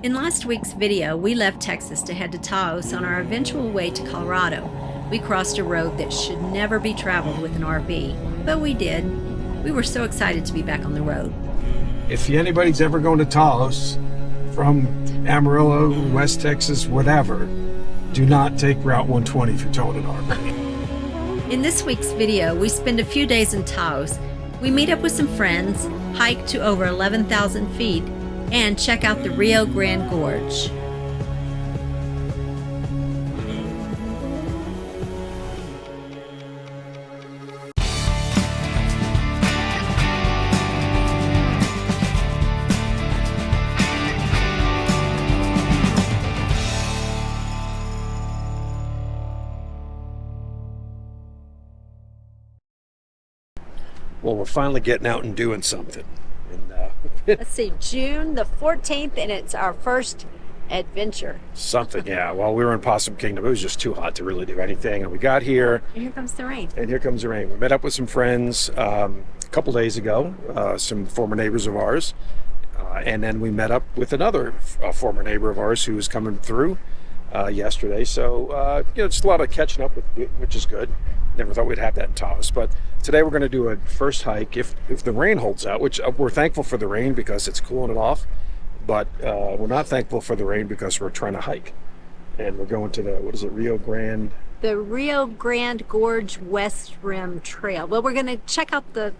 In last week's video, we left Texas to head to Taos on our eventual way to Colorado. We crossed a road that should never be traveled with an RV, but we did. We were so excited to be back on the road. If anybody's ever going to Taos from Amarillo, West Texas, whatever, do not take Route 120 if you're towing an RV. In this week's video, we spend a few days in Taos. We meet up with some friends, hike to over 11,000 feet, and check out the Rio Grande Gorge. Well, we're finally getting out and doing something. Let's see, June the 14th, and it's our first adventure. Something, yeah. Well, we were in Possum Kingdom. It was just too hot to really do anything. And we got here. And here comes the rain. And here comes the rain. We met up with some friends a couple days ago, some former neighbors of ours. And then we met up with another former neighbor of ours who was coming through yesterday. So, just a lot of catching up with, which is good. Never thought we'd have that in Taos. But today we're going to do a first hike if the rain holds out, which we're thankful for the rain because it's cooling it off. But we're not thankful for the rain because we're trying to hike. And we're going to the, Rio Grande? The Rio Grande Gorge West Rim Trail. Well, we're going to check out the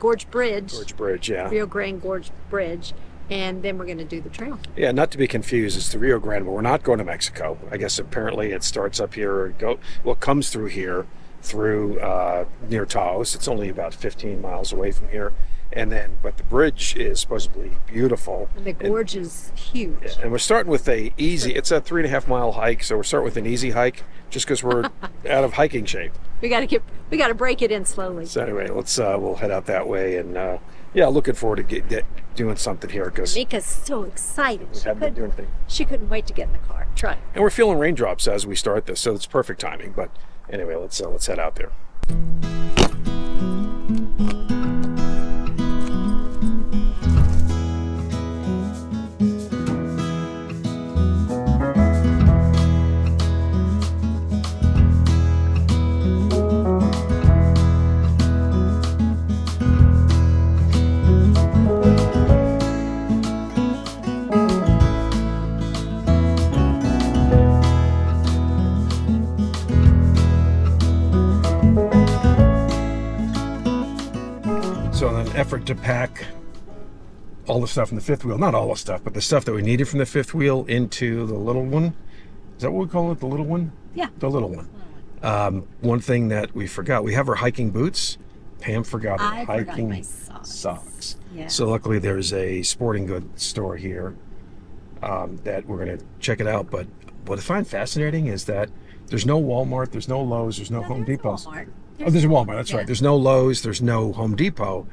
Gorge Bridge. Gorge Bridge, yeah. Rio Grande Gorge Bridge. And then we're going to do the trail. Yeah, not to be confused, it's the Rio Grande, but we're not going to Mexico. I guess apparently it starts up here, comes through here, through near Taos. It's only about 15 miles away from here. But the bridge is supposedly beautiful. And the gorge is huge. Yeah, and we're starting with it's a 3.5 mile hike, so we're starting with an easy hike just because we're out of hiking shape. We got to break it in slowly. So anyway, we'll head out that way, and looking forward to doing something here because Meka's so excited. She couldn't wait to get in the car. Try. And we're feeling raindrops as we start this, so it's perfect timing. But anyway, let's head out there. So in an effort to pack all the stuff in the fifth wheel, not all the stuff, but the stuff that we needed from the fifth wheel into the little one. Is that what we call it, the little one? Yeah. The little one. One thing that we forgot, we have our hiking boots. Pam forgot her hiking socks. Yeah. So luckily there's a sporting goods store here that we're going to check it out. But what I find fascinating is that there's no Walmart, there's no Lowe's, there's no Home Depot. There's a Walmart, that's right. There's no Lowe's, there's no Home Depot,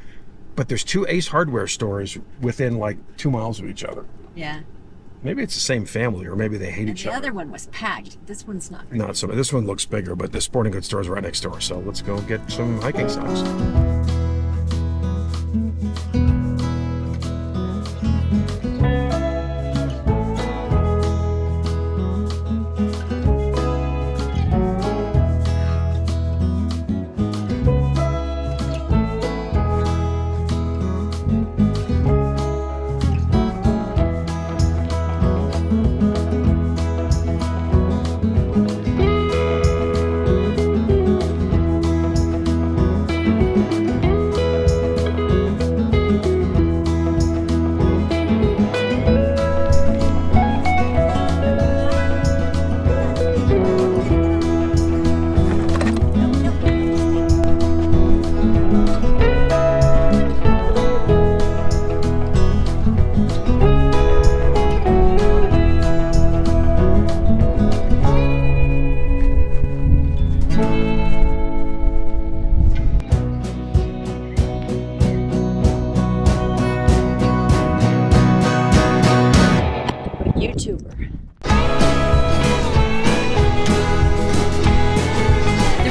but there's 2 Ace Hardware stores within like 2 miles of each other. Yeah. Maybe it's the same family, or maybe they hate each other. The other one was packed. This one's not. Not so. This one looks bigger, but the sporting goods store is right next door. So let's go get some hiking socks.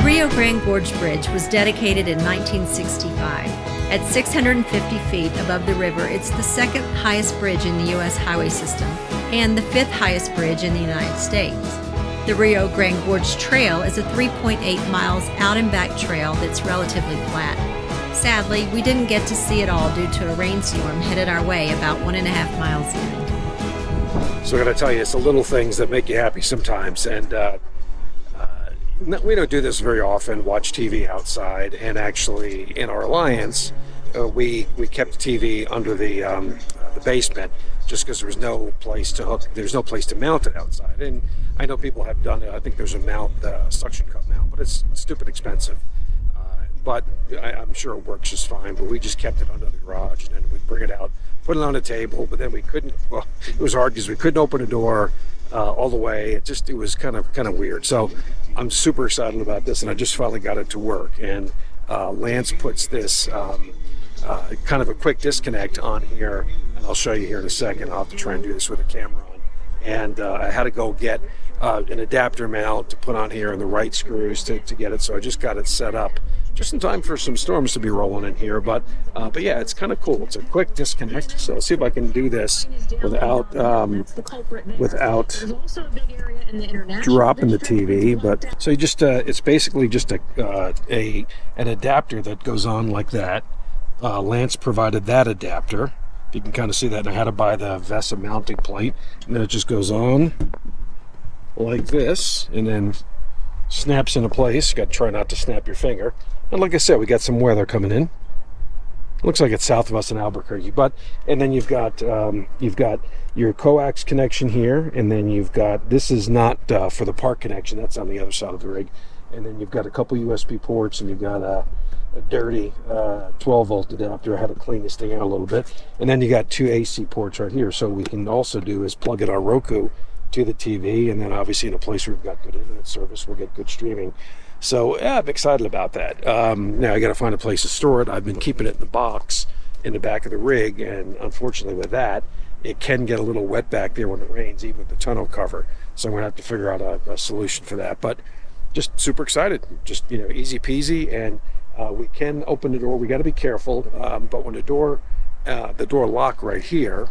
Rio Grande Gorge Bridge was dedicated in 1965. At 650 feet above the river, it's the second highest bridge in the U.S. highway system and the fifth highest bridge in the United States. The Rio Grande Gorge Trail is a 3.8 miles out and back trail that's relatively flat. Sadly, we didn't get to see it all due to a rainstorm headed our way about 1.5 miles in. So I gotta tell you, it's the little things that make you happy sometimes, and we don't do this very often, watch TV outside, and actually in our alliance, we kept the TV under the basement just because there's no place to mount it outside. And I know people have done it. I think there's a mount, suction cup mount, but it's stupid expensive. But I'm sure it works just fine. But we just kept it under the garage, and then we'd bring it out, put it on the table. But then we couldn't. Well, it was hard because we couldn't open the door all the way. It was kind of weird. So I'm super excited about this, and I just finally got it to work. And Lance puts this kind of a quick disconnect on here, and I'll show you here in a second. I'll have to try and do this with a camera on. And I had to go get an adapter mount to put on here and the right screws to get it. So I just got it set up just in time for some storms to be rolling in here. But yeah, it's kind of cool. It's a quick disconnect. So I'll see if I can do this without dropping the TV. But so you just it's basically just an adapter that goes on like that. Lance provided that adapter. You can kind of see that, and I had to buy the VESA mounting plate, and then it just goes on like this and then snaps into place. You got to try not to snap your finger. And like I said, we got some weather coming in. Looks like it's southwestern Albuquerque, and then you've got your coax connection here, and then you've got, this is not for the park connection, that's on the other side of the rig, and then you've got a couple USB ports, and you've got a dirty 12 volt adapter. I had to clean this thing out a little bit, and then you got two AC ports right here. So what we can also do is plug in our Roku to the TV, and then obviously in a place where we've got good internet service, we'll get good streaming. So yeah, I'm excited about that. Now I got to find a place to store it. I've been keeping it in the box in the back of the rig, and unfortunately with that, it can get a little wet back there when it rains, even with the tonneau cover. So I'm gonna have to figure out a solution for that. But just super excited, just easy peasy, and we can open the door. We got to be careful, but when the door lock right here,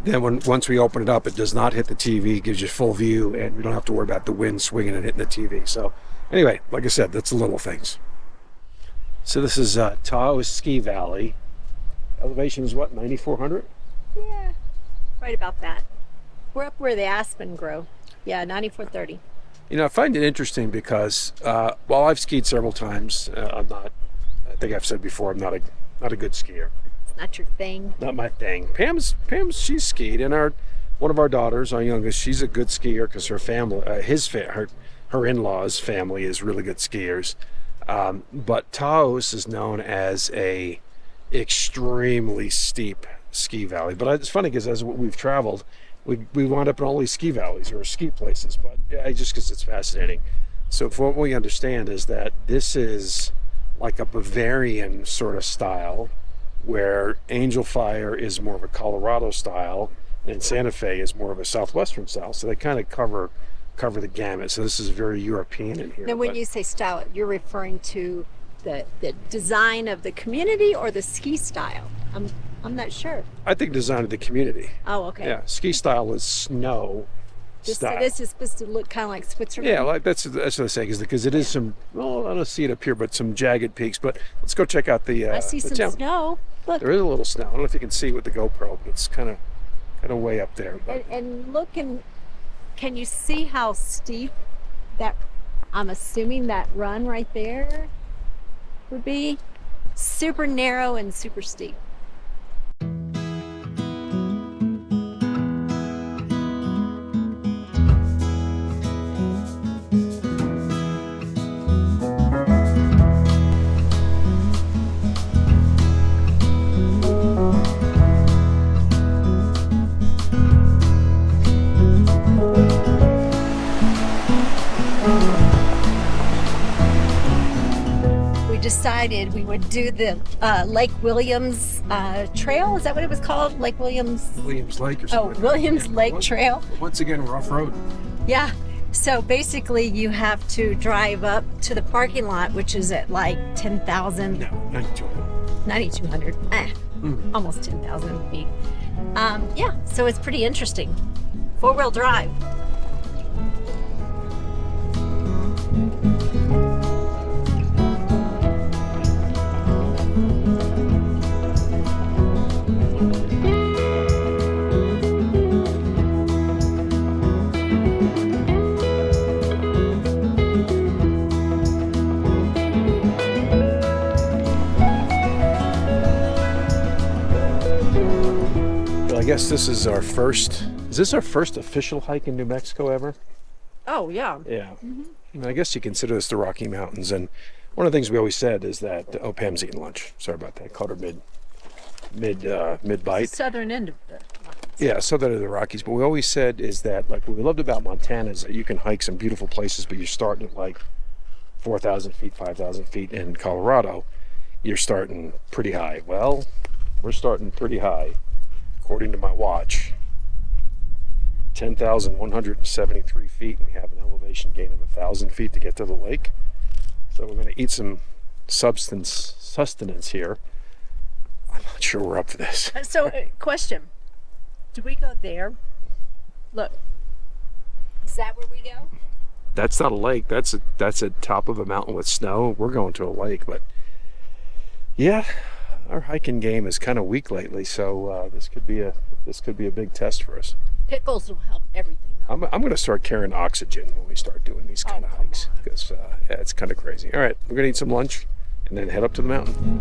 then once we open it up, it does not hit the TV, gives you full view, and we don't have to worry about the wind swinging and hitting the TV. So anyway, like I said, that's the little things. So this is Taos Ski Valley. Elevation is what, 9,400? Yeah, right about that. We're up where the aspen grow. Yeah, 9,430. I find it interesting because while I've skied several times, I think I've said before, I'm not a good skier. It's not your thing. Not my thing. Pam's she's skied, and one of our daughters, our youngest, she's a good skier because her family, her in-laws' family is really good skiers. But Taos is known as a extremely steep ski valley. But it's funny because as we've traveled, we wound up in all these ski valleys or ski places, but yeah, just because it's fascinating. So for what we understand is that this is like a Bavarian sort of style, where Angel Fire is more of a Colorado style, and Santa Fe is more of a southwestern style. So they kind of cover the gamut. So this is very European in here. Now, when you say style, you're referring to the design of the community or the ski style? I'm not sure. I think design of the community. Oh, okay. Yeah, ski style is snow style. So this is supposed to look kind of like Switzerland? Yeah, like that's what I say, because it is some, well, I don't see it up here, but some jagged peaks. But let's go check out the I see the some town. snow. Look. There is a little snow. I don't know if you can see with the GoPro, but it's kind of way up there. But. And look, can you see how steep that, I'm assuming that run right there would be? Super narrow and super steep. Decided we would do the Lake Williams trail. Is that what it was called? Lake Williams? Williams Lake or something. Oh, Williams Lake Trail. Once again, rough road. Yeah, So basically, you have to drive up to the parking lot, which is at like 10,000. No, 9,200. 9,200. Almost 10,000 feet. Yeah, so it's pretty interesting. 4-wheel drive. I guess this is our first. Is this our first official hike in New Mexico ever? Oh, yeah. Yeah. I guess you consider this the Rocky Mountains, and one of the things we always said is that Pam's eating lunch. Sorry about that. Caught her mid bite. Southern end of the Yeah, southern of the Rockies. But we always said is that like what we loved about Montana is that you can hike some beautiful places, but you're starting at like 4,000 feet, 5,000 feet. In Colorado, you're starting pretty high. Well, we're starting pretty high. According to my watch, 10,173 feet. We have an elevation gain of 1,000 feet to get to the lake. So we're going to eat some sustenance here. I'm not sure we're up for this. So, question. Do we go there? Look. Is that where we go? That's not a lake. That's a top of a mountain with snow. We're going to a lake, but yeah, our hiking game is kind of weak lately. So this could be a big test for us. Pickles will help everything. I'm going to start carrying oxygen when we start doing these kind of hikes because it's kind of crazy. All right, we're going to eat some lunch and then head up to the mountain.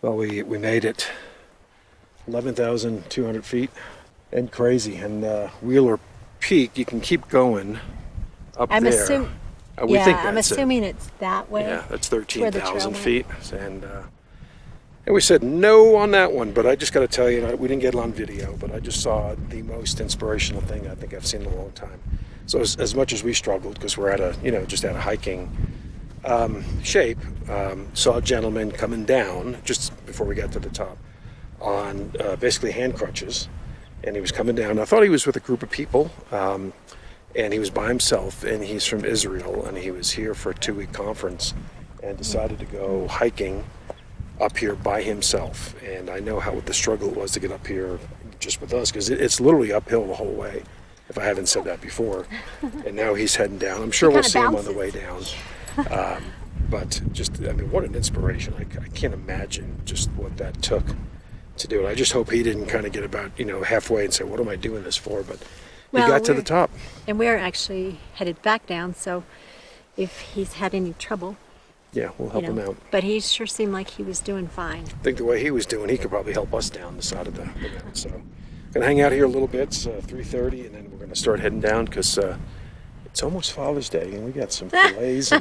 Well, we made it 11,200 feet and crazy. And Wheeler Peak, you can keep going up I'm there. I'm assuming it's that way. Yeah, that's 13,000 went. feet. And we said no on that one, but I just got to tell you, we didn't get it on video, but I just saw the most inspirational thing I think I've seen in a long time. So as much as we struggled, because we're at a hiking shape, saw a gentleman coming down just before we got to the top on basically hand crutches, and he was coming down. I thought he was with a group of people, and he was by himself, and he's from Israel, and he was here for a 2-week conference and decided to go hiking up here by himself. And I know how the struggle it was to get up here just with us, because it's literally uphill the whole way, if I haven't said that before. And now he's heading down. I'm sure we'll see him on the way down. But just, what an inspiration. I can't imagine just what that took to do it. I just hope he didn't kind of get about, halfway and say, what am I doing this for? But he got to the top. And we're actually headed back down, so if he's had any trouble, yeah, we'll help him out. But he sure seemed like he was doing fine. I think the way he was doing, he could probably help us down the side of the mountain. So gonna hang out here a little bit. It's 3:30, and then we're gonna start heading down because it's almost Father's Day, and we got some fillets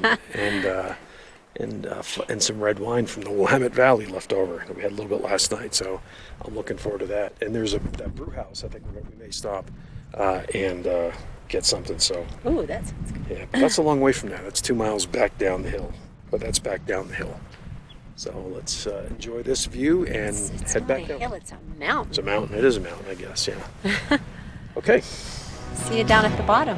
and some red wine from the Willamette Valley left over. We had a little bit last night, so I'm looking forward to that. And there's that brew house. I think we may stop and get something. So. Oh, that sounds good. Yeah, but that's a long way from that. That's 2 miles back down the hill. But that's back down the hill. So let's enjoy this view and head back down. Hill, it's a mountain. It's a mountain. It is a mountain, I guess, yeah. Okay. See you down at the bottom.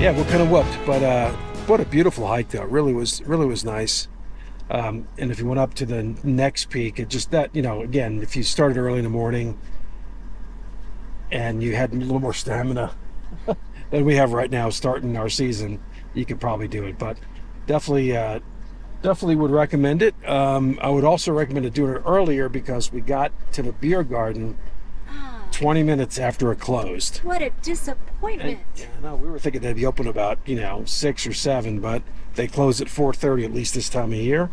Yeah, we're kind of whooped, but what a beautiful hike, though. It really was nice. And if you went up to the next peak, it just that, again, if you started early in the morning and you had a little more stamina than we have right now starting our season, you could probably do it. But definitely would recommend it. I would also recommend doing it earlier because we got to the beer garden 20 minutes after it closed. What a disappointment. Yeah, no, we were thinking they'd be open about 6 or 7, but they close at 4:30 at least this time of year.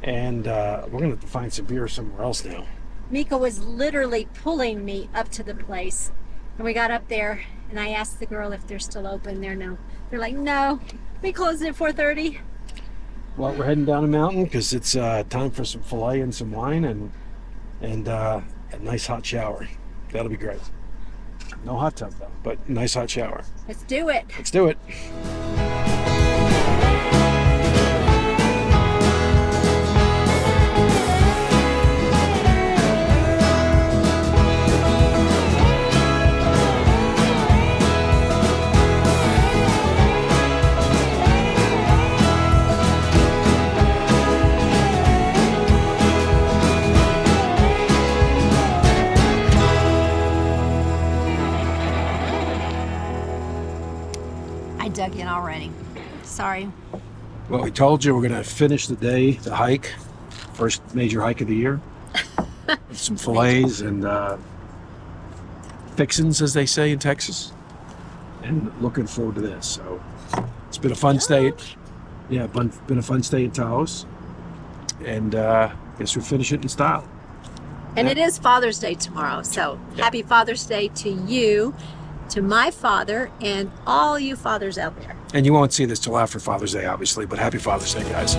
And we're going to have to find some beer somewhere else now. Meka was literally pulling me up to the place. And we got up there, and I asked the girl if they're still open. They're like, no, we close at 4:30. Well, we're heading down a mountain because it's time for some filet and some wine and a nice hot shower. That'll be great. No hot tub though, but nice hot shower. Let's do it. Let's do it. I dug in already. Sorry. Well, we told you we're going to finish the day, the hike, first major hike of the year, with some fillets and fixins, as they say in Texas. And looking forward to this. So it's been a fun stay. Yeah, been a fun stay in Taos. And guess we'll finish it in style. And it is Father's Day tomorrow. So happy Father's Day to you, to my father, and all you fathers out there. And you won't see this till after Father's Day, obviously, but happy Father's Day, guys.